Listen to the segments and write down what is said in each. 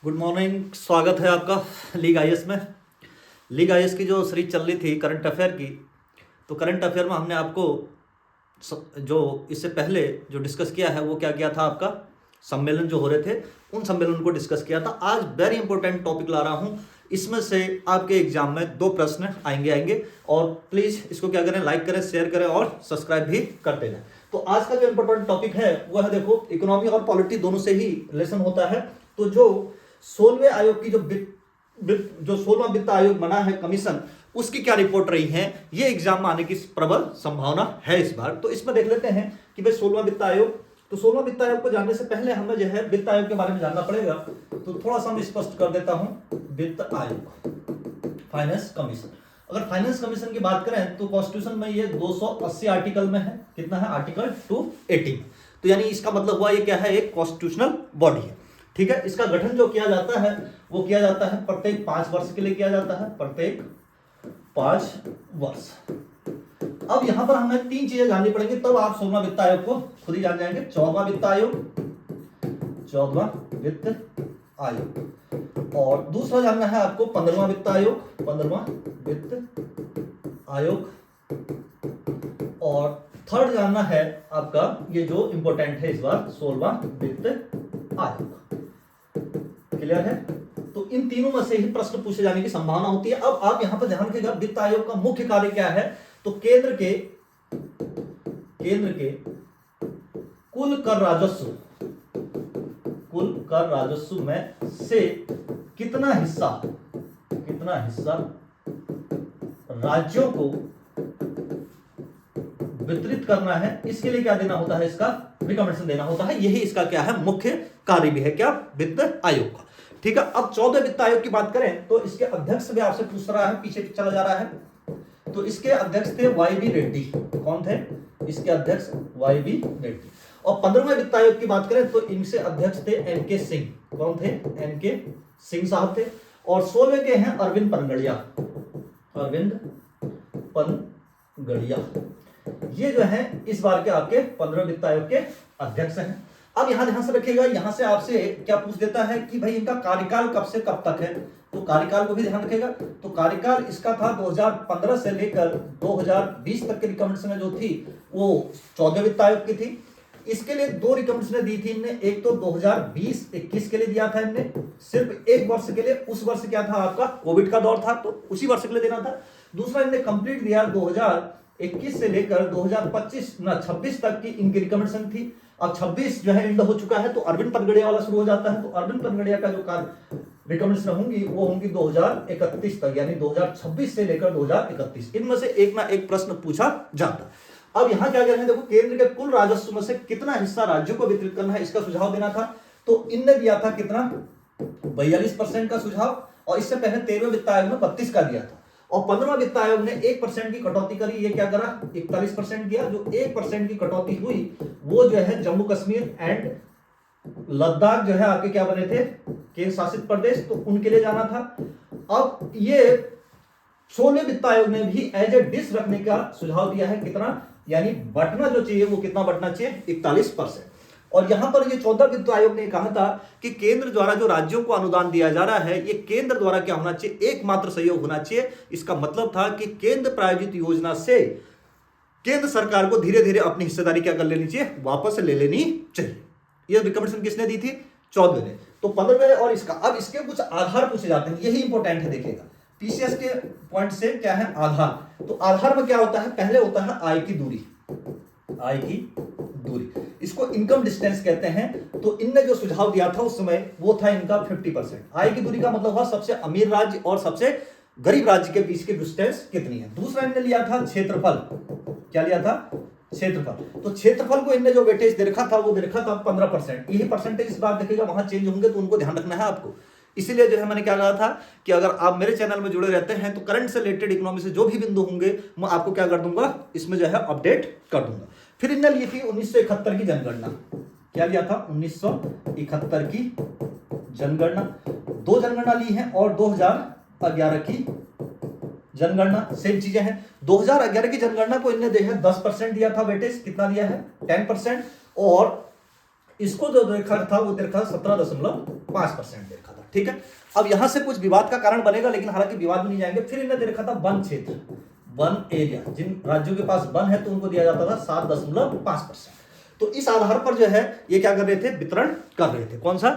Good morning. स्वागत है आपका लीग आईएएस में। लीग आईएएस की जो सीरीज चल रही थी करंट अफेयर की, तो करंट अफेयर में हमने आपको जो इससे पहले जो डिस्कस किया है वो क्या किया था, आपका सम्मेलन जो हो रहे थे उन सम्मेलन को डिस्कस किया था। आज वेरी इंपॉर्टेंट टॉपिक ला रहा हूँ, इसमें से आपके एग्जाम में 2 प्रश्न आएंगे और प्लीज़ इसको क्या करें, लाइक करें, शेयर करें और सब्सक्राइब भी करते जाएं। तो आज का जो इंपॉर्टेंट टॉपिक है वह है, देखो, इकोनॉमी और पॉलिटी दोनों से ही लेसन होता है। तो जो 16वें आयोग की जो 16वां वित्त आयोग बना है कमीशन, उसकी क्या रिपोर्ट रही है, ये एग्जाम में आने की प्रबल संभावना है इस बार। तो इसमें देख लेते हैं कि भाई 16वां वित्त आयोग, तो 16वां वित्त आयोग को जानने से पहले हमें जो है वित्त आयोग के बारे में जानना पड़ेगा। तो थोड़ा सा मैं स्पष्ट कर देता हूं। वित्त आयोग, फाइनेंस कमीशन। अगर फाइनेंस कमीशन की बात करें तो कॉन्स्टिट्यूशन में ये 280 आर्टिकल में है। कितना है? आर्टिकल 280। तो यानी इसका मतलब हुआ ये क्या है, एक कॉन्स्टिट्यूशनल बॉडी है। ठीक है। इसका गठन जो किया जाता है वो किया जाता है प्रत्येक 5 वर्ष के लिए किया जाता है, प्रत्येक 5 वर्ष। अब यहां पर हमें 3 चीजें जाननी पड़ेंगी, तब आप 16वां वित्त आयोग को खुद ही जान जाएंगे। 14वां वित्त आयोग, 14वां वित्त आयोग, और दूसरा जानना है आपको 15वां वित्त आयोग, 15वां वित्त आयोग, और थर्ड जानना है आपका ये जो इंपॉर्टेंट है इस बार 16वां वित्त आयोग। क्लियर है? तो इन तीनों में से ही प्रश्न पूछे जाने की संभावना होती है। अब आप यहां पर ध्यान रखिएगा, वित्त आयोग का मुख्य कार्य क्या है। तो केंद्र के कुल कर राजस्व में से कितना हिस्सा राज्यों को वितरित करना है, इसके लिए क्या देना होता है, इसका रिकमेंडेशन देना होता है। यही इसका क्या है, मुख्य कार्य भी है, क्या, वित्त आयोग का। ठीक है। अब 14वें वित्त आयोग की बात करें तो इसके अध्यक्ष भी आपसे पूछ रहा है, पीछे चला जा रहा है। तो इसके अध्यक्ष थे वाई.बी. रेड्डी। कौन थे इसके अध्यक्ष? वाई.बी. रेड्डी। और 15वें वित्त आयोग की बात करें तो इनसे अध्यक्ष थे एन.के. सिंह। कौन थे? एन.के. सिंह साहब थे। और 16वें के हैं अरविंद पनगड़िया। ये जो है इस बार के आपके 15वें वित्त आयोग के अध्यक्ष हैं। अब यहां ध्यान से रखिएगा, यहां से आपसे क्या पूछ देता है कि भाई इनका कार्यकाल कब से कब तक है। तो कार्यकाल को भी ध्यान रखिएगा। तो कार्यकाल इसका था 2015 से लेकर 2020 तक की रिकमेंडेशन जो थी वो 14वें वित्त आयोग की थी। इसके लिए 2 रिकमेंडेशन दी थी इनने। एक तो 2020-21 के लिए दिया था इनने, सिर्फ 1 वर्ष के लिए। उस वर्ष क्या था आपका, कोविड का दौर था, तो उसी वर्ष के लिए देना था। दूसरा इनने कंप्लीट दिया 2021 से लेकर 2026 तक की इनकी रिकमेंडेशन थी। अब 26 जो है एंड हो चुका है, तो अरविंद पनगड़िया वाला शुरू हो जाता है। तो अरविंद पनगड़िया का जो रिकमेंडेशन होंगी वो होंगी 2031 तक, यानी 2026 से लेकर 2031। इनमें से एक ना एक प्रश्न पूछा जाता है। अब यहां क्या कह रहे हैं, देखो, केंद्र के कुल राजस्व में से कितना हिस्सा राज्यों को वितरित करना है, इसका सुझाव देना था। तो इनने दिया था कितना, 42% का सुझाव। और इससे पहले 13वें वित्त आयोग में 32 का दिया था। और 15वां वित्त आयोग ने 1% की कटौती करी। ये क्या करा, 41% किया। जो 1% की कटौती हुई वो जो है जम्मू कश्मीर एंड लद्दाख जो है आपके क्या बने थे, केंद्र शासित प्रदेश, तो उनके लिए जाना था। अब ये 16वें वित्त आयोग ने भी एज ए डिश रखने का सुझाव दिया है। कितना, यानी बटना जो चाहिए वो कितना बटना चाहिए, 41%। और यहां पर ये 14 वित्त आयोग ने कहा था कि केंद्र द्वारा जो राज्यों को अनुदान दिया जा रहा है, ये केंद्र द्वारा क्या होना चाहिए, एकमात्र सहयोग होना चाहिए। इसका मतलब था कि केंद्र प्रायोजित योजना से केंद्र सरकार को धीरे धीरे अपनी हिस्सेदारी क्या कर लेनी चाहिए, वापस ले लेनी चाहिए। यह रिकमेंडेशन किसने दी थी? 14वें ने। तो 15वें और इसका, अब इसके कुछ आधार पूछे जाते हैं, यही इंपॉर्टेंट है। देखिएगा पीसीएस के पॉइंट से क्या है, आधार। तो आधार में क्या होता है, पहले होता है आय की दूरी, इसको इनकम डिस्टेंस कहते हैं। तो इनने जो सुझाव दिया था उस समय वो था इनका 50%। आय की दूरी का मतलब हुआ सबसे अमीर राज्य और सबसे गरीब राज्य के बीच की डिस्टेंस कितनी है। दूसरा इनने लिया था क्षेत्रफल। क्या लिया था? क्षेत्रफल। तो क्षेत्रफल को इनने जो वेटेज दे रखा था वो दे रखा था 15%। यही परसेंटेज इस बार देखिएगा वहां चेंज होंगे, तो उनको ध्यान रखना है आपको। इसीलिए जो है मैंने क्या कहा था कि अगर आप मेरे चैनल में जुड़े रहते हैं तो करंट से रिलेटेड इकोनॉमी से जो भी बिंदु होंगे मैं आपको क्या कर दूंगा, इसमें जो है अपडेट कर दूंगा। फिर इनने ली थी 1971 की जनगणना। क्या लिया था? 1971 की जनगणना। 2 जनगणना ली है और 2011 की जनगणना, सेम चीजें हैं। 2011 की जनगणना को इनने देखा 10% दिया था वेटेज। कितना दिया है? 10%। और इसको जो देखा था वो देखा 17.5% देखा था, ठीक है। अब यहां से कुछ विवाद का कारण बनेगा, लेकिन हालांकि विवाद में नहीं जाएंगे। फिर इन्हें दे रखा था वन क्षेत्र, वन एरिया, जिन राज्यों के पास वन है तो उनको दिया जाता था 7.5%। तो इस आधार पर जो है ये क्या कर रहे थे, वितरण कर रहे थे। कौन सा,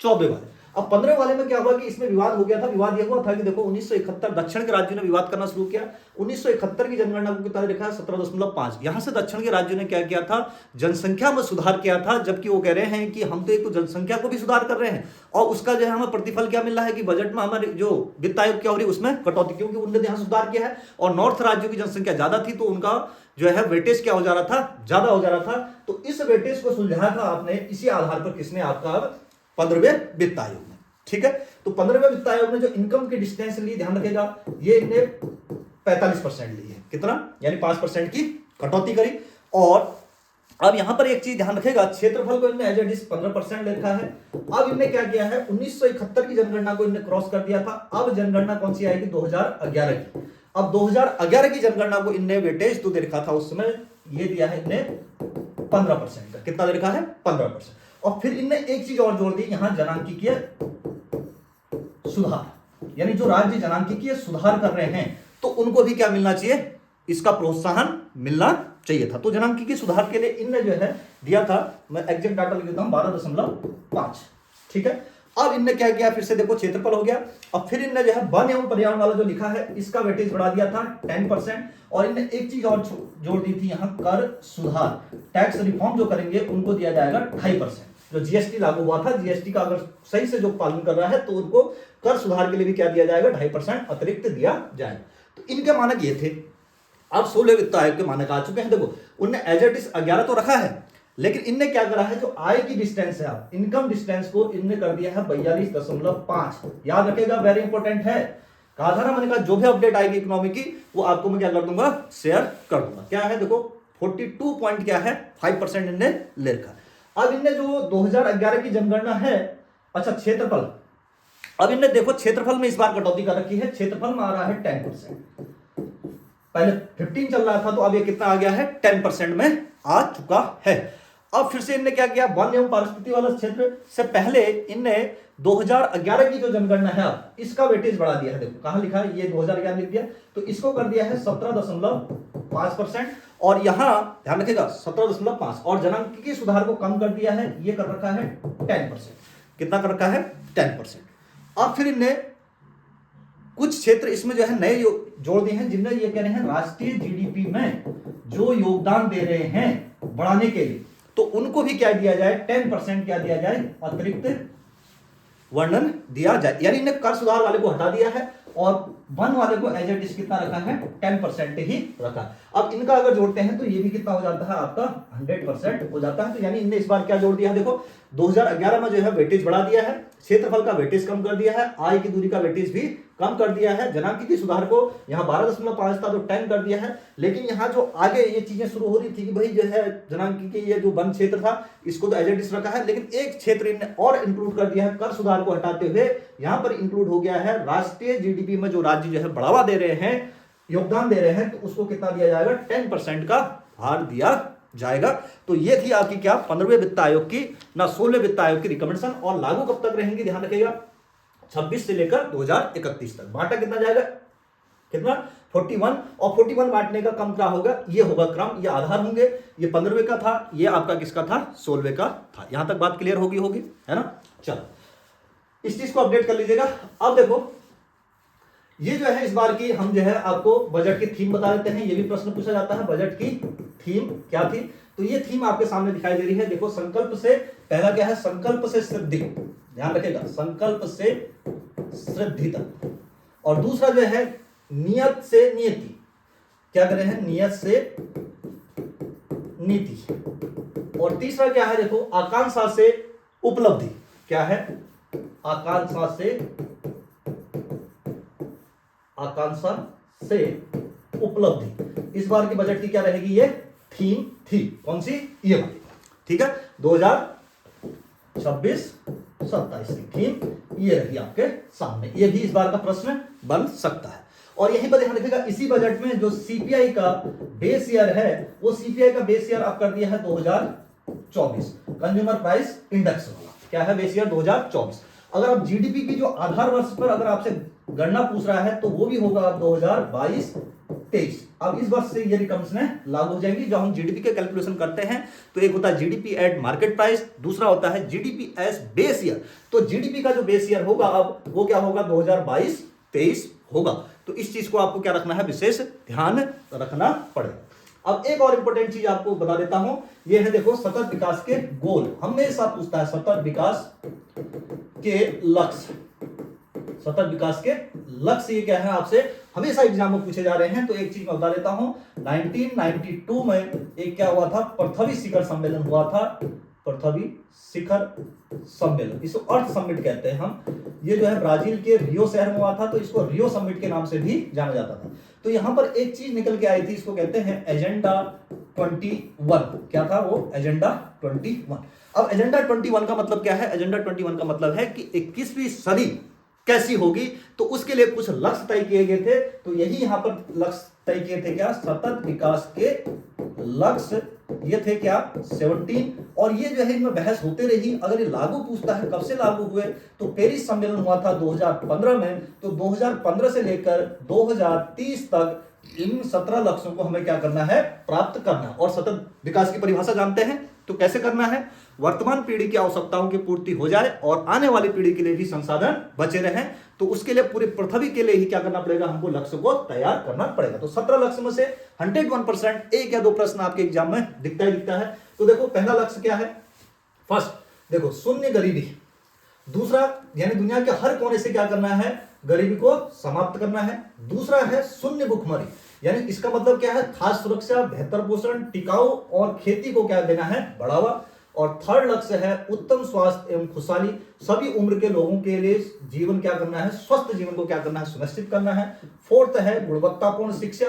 24 वाले। अब 15 वाले में क्या हुआ कि इसमें विवाद हो गया था। विवाद यह हुआ था कि देखो 1971 दक्षिण के राज्यों ने विवाद करना शुरू किया। 1971 की जनगणना को कितना लिखा है, 17.5। यहां से दक्षिण के राज्यों ने क्या किया था, जनसंख्या में सुधार किया था, जबकि वो कह रहे हैं कि हम तो एक तो जनसंख्या को भी सुधार कर रहे हैं और उसका जो है हमें प्रतिफल क्या मिल रहा है कि बजट में हमारे जो वित्त आयोग क्या हो रही है उसमें कटौती, क्योंकि उन्होंने यहां सुधार किया है। और नॉर्थ राज्यों की जनसंख्या ज्यादा थी तो उनका जो है वेटेज क्या हो जा रहा था, ज्यादा हो जा रहा था। तो इस वेटेज को सुलझाया था आपने इसी आधार पर, किसने, आपका 15वें वित्त आयोग ने, ठीक है। तो 15वें वित्त आयोग ने जो इनकम की डिस्टेंस ली, ध्यान रखेगा, ये इन्हें 45% ली है, कितना, यानी 5% की कटौती करी। और अब यहां पर एक चीज ध्यान रखेगा, क्षेत्रफल को इन्हें एज इट इज 15% ले रखा है। अब इन्हें क्या किया है, 1971 की जनगणना को इन्हें क्रॉस कर दिया था। अब जनगणना कौन सी आएगी, 2011 की। अब 2011 की जनगणना को इनने वेटेज तो दे रखा था उस समय, ये दिया है इनने 15% का। कितना दे रखा है, 15%। और फिर इनने एक चीज और जोड़ दी, यहां जनांकिकीय सुधार, यानी जो राज्य जनांकिकीय सुधार कर रहे हैं तो उनको भी क्या मिलना चाहिए, इसका प्रोत्साहन मिलना चाहिए था। तो जनांकिकीय सुधार के लिए इनने जो है दिया था, मैं एग्जैक्ट डाटा लिख देता हूं, 12.5, ठीक है। अब इनने क्या किया, फिर से देखो क्षेत्रफल हो गया। अब फिर इनने जो है वन एवं पर्यावरण वाला जो लिखा है इसका वेटेज बढ़ा दिया था 10%। और इनने एक चीज और जोड़ दी थी, यहां कर सुधार, टैक्स रिफॉर्म जो करेंगे उनको दिया जाएगा 2.5%। जो जीएसटी लागू हुआ था, जीएसटी का अगर सही से जो पालन कर रहा है तो उनको कर सुधार के लिए भी क्या दिया जाएगा, 2.5% अतिरिक्त दिया जाएगा। तो इनके मानक ये थे। अब 16 वित्त आयोग के मानक आ चुके हैं। देखो उनने एज इट इज 11 तो रखा है, लेकिन इनने क्या करा है, जो आय की डिस्टेंस है, आप इनकम डिस्टेंस को इनने कर दिया है 42.5। याद रखेगा, वेरी इंपॉर्टेंट है। कहा था ना मैंने, कहा जो भी अपडेट आएगी इकोनॉमी की वो आपको मैं क्या कर दूंगा, शेयर कर दूंगा। क्या है, देखो 42 पॉइंट क्या है, 5% इनने ले रखा। अब इनने जो 2011 की जनगणना है, अच्छा क्षेत्रफल, अब इनने देखो क्षेत्रफल में इस बार कटौती कर रखी है। क्षेत्रफल में आ रहा है 10%, पहले 15 चल रहा था तो अब ये कितना आ गया है, 10% में आ चुका है। अब फिर से इनने क्या किया, वन एवं पारिस्थितिकी वाला क्षेत्र से पहले इनने 2011 की जो जनगणना है अब इसका वेटेज बढ़ा दिया है। देखो कहां लिखा है, ये 2011 लिख दिया, तो इसको कर दिया है 17.5%। और यहां ध्यान रखिएगा 17.5, और जनांकिकीय सुधार को कम कर दिया है, ये कर रखा है 10%। कितना कर रखा है, 10%। अब फिर इनने कुछ क्षेत्र इसमें जो है नए जोड़ दिए हैं, जिनमें ये कह रहे हैं राष्ट्रीय जीडीपी में जो योगदान दे रहे हैं बढ़ाने के लिए, तो उनको भी क्या दिया जाए, 10% क्या दिया जाए, अतिरिक्त वर्णन दिया जाए। यानी इन्हें कर सुधार वाले को हटा दिया है और वन वाले को एज इट इज कितना रखा है, 10% ही रखा। अब इनका अगर जोड़ते हैं तो ये भी कितना हो जाता है आपका, 100% हो जाता है। तो यानी इनने इस बार क्या जोड़ दिया है, देखो 2011 में जो है वेटेज बढ़ा दिया है, क्षेत्रफल का वेटेज कम कर दिया है, आय की दूरी का वेटेज भी कम कर दिया है, जनांकिकीय सुधार को यहाँ 12.5 था तो 10 कर दिया है। लेकिन यहाँ जो आगे ये चीजें शुरू हो रही थी कि भाई जो है जनांकिकीय ये जो वन क्षेत्र था इसको तो एज इट इज रखा है, लेकिन एक क्षेत्र इन्हें और इंक्लूड कर दिया है, कर सुधार को हटाते हुए यहाँ पर इंक्लूड हो गया है राष्ट्रीय जीडीपी में जो राज्य जो है बढ़ावा दे रहे हैं, योगदान दे रहे हैं, तो उसको कितना दिया जाएगा, 10% का भार दिया जाएगा। तो ये थी आपकी क्या, 15वें वित्त आयोग की ना 16वें वित्त आयोग की रिकमेंडेशन। और लागू कब तक रहेंगी, ध्यान रखिएगा, 26 से लेकर 2031 तक। बांटा कितना जाएगा, कितना, 41। और 41 बांटने का क्रम क्या होगा, ये होगा क्रम, ये आधार होंगे। ये 15वें का था, ये आपका किसका था, 16वें का था। यहां तक बात क्लियर होगी है ना। चलो इस चीज को अपडेट कर लीजिएगा। अब देखो ये जो है इस बार की हम जो है आपको बजट की थीम बता देते हैं। ये भी प्रश्न पूछा जाता है, बजट की थीम क्या थी। तो ये थीम आपके सामने दिखाई दे रही है। देखो संकल्प से, पहला क्या है, संकल्प से सिद्धि, ध्यान रखिएगा, संकल्प से सिद्धि तक। और दूसरा जो है नियत से नियति, क्या कर रहे हैं, नियत से नीति। और तीसरा क्या है, देखो आकांक्षा से उपलब्धि, क्या है, आकांक्षा से उपलब्धि। इस बार की बजट की क्या रहेगी, ये थीम थी, कौन सी, ये वाली, ठीक है, 2026-27 की थीम ये रही आपके सामने। ये भी इस बार का प्रश्न बन सकता है। और यहीं पर ध्यान रखिएगा, इसी बजट में जो सीपीआई का बेस ईयर है, वो सीपीआई का बेस ईयर आप कर दिया है 2023। 2024 कंज्यूमर प्राइस इंडेक्स वाला क्या है, बेस ईयर 2024। अगर आप जीडीपी की जो आधार वर्ष पर अगर आपसे गणना पूछ रहा है तो वो भी होगा आप 2022-23। अब इस वर्ष से ये रिकम्स लागू हो जाएंगी। जब हम जीडीपी के कैलकुलेशन करते हैं तो एक होता है जीडीपी एट मार्केट प्राइस, दूसरा होता है जीडीपी एज बेस ईयर। तो जीडीपी का जो बेस ईयर होगा अब वो क्या होगा, 2022-23 होगा। तो इस चीज को आपको क्या रखना है, विशेष ध्यान रखना पड़ेगा। अब एक और इंपॉर्टेंट चीज आपको बता देता हूं, ये है देखो सतत विकास के गोल। हमेशा पूछता है सतत विकास के लक्ष्य, सतत विकास के लक्ष्य ये क्या है, आपसे हमेशा एग्जाम में पूछे जा रहे हैं। तो एक चीज मैं बता देता हूं, 1992 में एक क्या हुआ था, पृथ्वी शिखर सम्मेलन हुआ था, पृथ्वी शिखर सम्मेलन, इसको अर्थ समिट कहते हैं हम। ये जो है ब्राजील के रियो शहर में हुआ था, तो इसको रियो समिट के नाम से भी जाना जाता था। तो यहां पर एक चीज निकल के आई थी, इसको कहते हैं एजेंडा 21। क्या था वो, एजेंडा 21। अब एजेंडा 21 का मतलब क्या है, एजेंडा 21 का मतलब है कि 21वीं सदी कैसी होगी, तो उसके लिए कुछ लक्ष्य तय किए गए थे। तो यही यहां पर लक्ष्य तय किए थे, क्या, सतत विकास के लक्ष्य। ये थे क्या, 17। और ये जो है इनमें बहस होते रही। अगर ये लागू पूछता है कब से लागू हुए, तो पेरिस सम्मेलन हुआ था 2015 में। तो 2015 से लेकर 2030 तक इन 17 लक्ष्यों को हमें क्या करना है, प्राप्त करना। और सतत विकास की परिभाषा जानते हैं, तो कैसे करना है, वर्तमान पीढ़ी की आवश्यकताओं की पूर्ति हो जाए और आने वाली पीढ़ी के लिए भी संसाधन बचे रहें। तो उसके लिए पूरे पृथ्वी के लिए ही क्या करना पड़ेगा, हमको लक्ष्य को तैयार करना पड़ेगा। तो 17 लक्ष्य में से 101% एक या दो प्रश्न आपके एग्जाम में दिखता ही दिखता है। तो देखो पहला लक्ष्य क्या है, फर्स्ट देखो शून्य गरीबी। दूसरा यानी दुनिया के हर कोने से क्या करना है, गरीबी को समाप्त करना है। दूसरा है शून्य भुखमरी, यानी इसका मतलब क्या है, खाद्य सुरक्षा, बेहतर पोषण, टिकाऊ और खेती को क्या देना है, बढ़ावा। और थर्ड लक्ष्य है उत्तम स्वास्थ्य एवं खुशहाली, सभी उम्र के लोगों के लिए जीवन क्या करना है, स्वस्थ जीवन को क्या करना है, सुनिश्चित करना है। फोर्थ है गुणवत्तापूर्ण शिक्षा।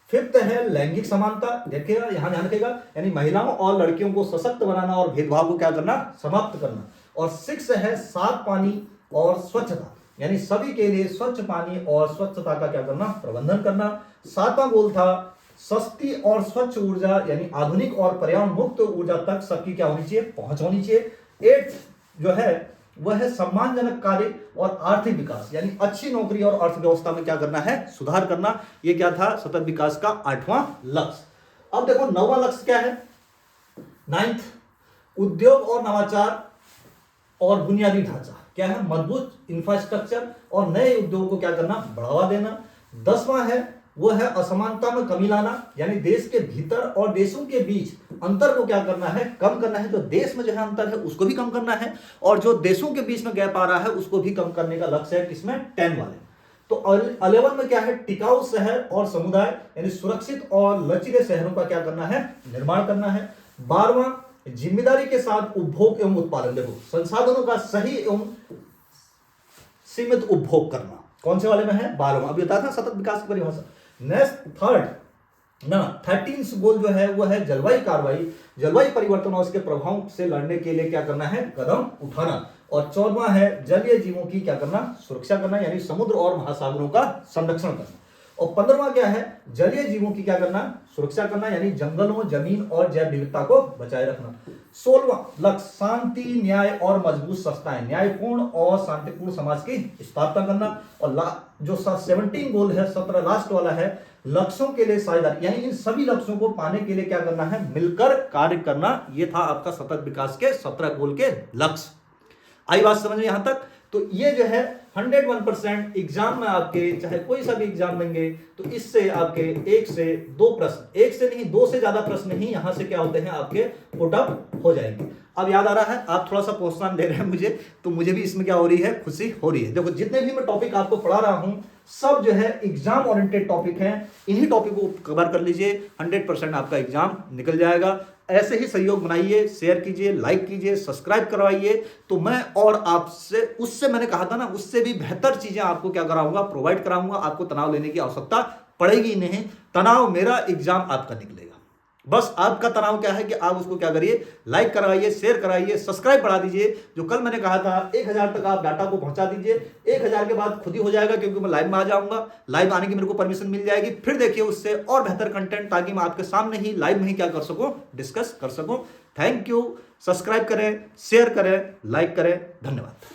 फिफ्थ है लैंगिक समानता, देखिएगा यहां ध्यान रखिएगा, यानी महिलाओं और लड़कियों को सशक्त बनाना और भेदभाव को क्या करना, समाप्त करना। और सिक्स है साफ पानी और स्वच्छता, यानी सभी के लिए स्वच्छ पानी और स्वच्छता का क्या करना, प्रबंधन करना। सातवां गोल था सस्ती और स्वच्छ ऊर्जा, यानी आधुनिक और पर्यावरण मुक्त ऊर्जा तक सबकी क्या होनी चाहिए, पहुंच होनी चाहिए। एट्थ जो है वह है सम्मानजनक कार्य और आर्थिक विकास, यानी अच्छी नौकरी और अर्थव्यवस्था में क्या करना है, सुधार करना। यह क्या था, सतत विकास का 8वां लक्ष्य। अब देखो 9वां लक्ष्य क्या है, नाइन्थ, उद्योग और नवाचार और बुनियादी ढांचा, क्या है, मजबूत इंफ्रास्ट्रक्चर और नए उद्योगों को क्या करना, बढ़ावा देना। 10वां है वो है असमानता में कमी लाना, यानी देश के भीतर और देशों के बीच अंतर को क्या करना है, कम करना है। जो देश में जो है अंतर है उसको भी कम करना है, और जो देशों के बीच में गैप आ रहा है उसको भी कम करने का लक्ष्य है, किसमें, 10 वाले। तो 11 में क्या है, टिकाऊ शहर और समुदाय, यानी सुरक्षित और लचीले शहरों का क्या करना है, निर्माण करना है। 12वां जिम्मेदारी के साथ उपभोग एवं उत्पादन, देखो संसाधनों का सही एवं सीमित उपभोग करना, कौन से वाले में है, 12वां। अभी बताया था सतत विकास की परिभाषा। नेक्स्ट थर्ड ना 13th गोल जो है वो है जलवायु कार्रवाई, जलवायु परिवर्तन और उसके प्रभाव से लड़ने के लिए क्या करना है, कदम उठाना। और 14वां है जलीय जीवों की क्या करना, सुरक्षा करना, यानी समुद्र और महासागरों का संरक्षण करना। और 15वां क्या है, जलीय जीवों की क्या करना, सुरक्षा करना, यानी जंगलों, जमीन और जैव विविधता को बचाए रखना। 16वां लक्ष्य शांति, न्याय और मजबूत संस्थाएं, न्यायपूर्ण और शांतिपूर्ण समाज की स्थापना करना। और जो 17 गोल है, 17 लास्ट वाला है, लक्ष्यों के लिए साझेदारी, यानी इन सभी लक्ष्यों को पाने के लिए क्या करना है, मिलकर कार्य करना। यह था आपका सतत विकास के 17 गोल के लक्ष्य। आई बात समझ में यहां तक। तो ये जो है 101% एग्जाम में आपके चाहे कोई सा भी एग्जाम देंगे तो इससे आपके 1 से 2 प्रश्न, 1 से नहीं 2 से ज्यादा प्रश्न ही यहां से क्या होते हैं, आपके पुट अप हो जाएंगे। अब याद आ रहा है, आप थोड़ा सा प्रोत्साहन दे रहे हैं मुझे, तो मुझे भी इसमें क्या हो रही है, खुशी हो रही है। देखो जितने भी मैं टॉपिक आपको पढ़ा रहा हूं सब जो है एग्जाम ओरिएंटेड टॉपिक हैं, इन्हीं टॉपिक को कवर कर लीजिए, 100% आपका एग्जाम निकल जाएगा। ऐसे ही सहयोग बनाइए, शेयर कीजिए, लाइक कीजिए, सब्सक्राइब करवाइए, तो मैं और आपसे उससे मैंने कहा था ना, उससे भी बेहतर चीजें आपको क्या कराऊंगा, प्रोवाइड कराऊंगा। आपको तनाव लेने की आवश्यकता पड़ेगी नहीं, तनाव मेरा, एग्जाम आपका निकलेगा। बस आपका तनाव क्या है कि आप उसको क्या करिए, लाइक कराइए, शेयर कराइए, सब्सक्राइब बढ़ा दीजिए। जो कल मैंने कहा था 1000 तक आप डाटा को पहुंचा दीजिए, 1000 के बाद खुद ही हो जाएगा, क्योंकि मैं लाइव में आ जाऊंगा, लाइव आने की मेरे को परमिशन मिल जाएगी। फिर देखिए उससे और बेहतर कंटेंट, ताकि मैं आपके सामने ही लाइव में ही क्या कर सकूं, डिस्कस कर सकूं। Thank you. सब्सक्राइब करें, शेयर करें, लाइक करें। धन्यवाद।